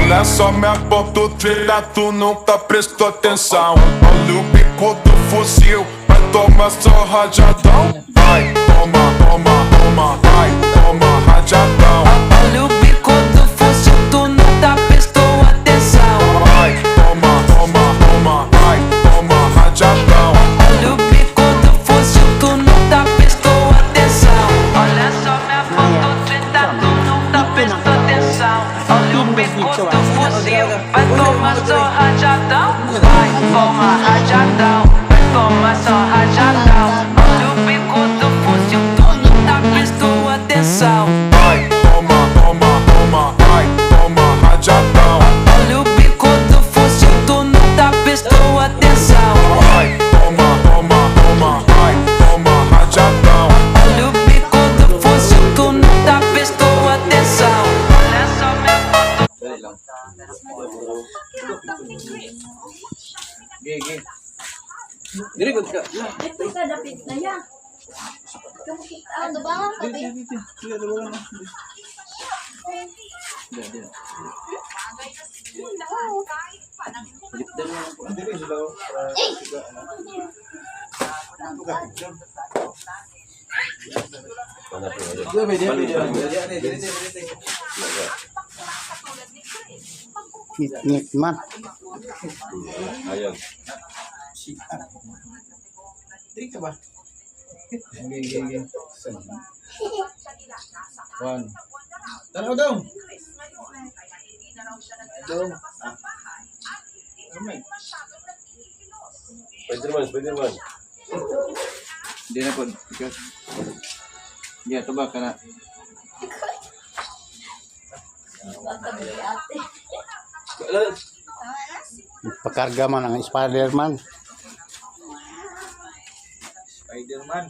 Olha só minha ponto trilha, tu nunca prestou atenção. Olha o bico do fuzil, vai tomar só rajadão. Vai, toma, toma, toma, vai, toma rajadão. Olha o bico do fuzil, tu nunca prestou atenção. Vai, toma, toma, toma, vai, toma rajadão. Olha o bico do fuzil, tu nunca prestou atenção. Olha só minha foto treta, tu nunca prestou atenção. Olha o bico do fuzil, vai tomar só rajadão. Vai tomar rajadão, vai tomar só rajadão. Olha o bico do fuzil, tu nunca prestou atenção. Vai, toma, toma, toma, vai, toma rajadão. Olha o bico do fuzil, tu nunca prestou atenção. Vai, toma, toma, toma, vai, toma rajadão. Olha o bico do fuzil, tu nunca prestou atenção. Olha só minha foto. Gigi. Diri ko ka. Ito ka dapit na yan. Ano ba ang Diri. Diri ada bola. Dia. Diri sudah. Ngit man. Ayun. Diri ka ba? Gigi. One. Tanaw daw. Spiderman. Di na po. Ikaw. Ya, tebak ka na. Pakarga man ang Spiderman. Spiderman.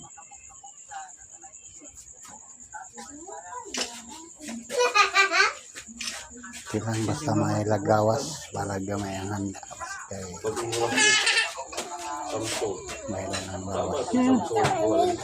Kailangan basta may lagawas, balaga may ang handa. Kay Samsung. may lang ang bawas. Samsung.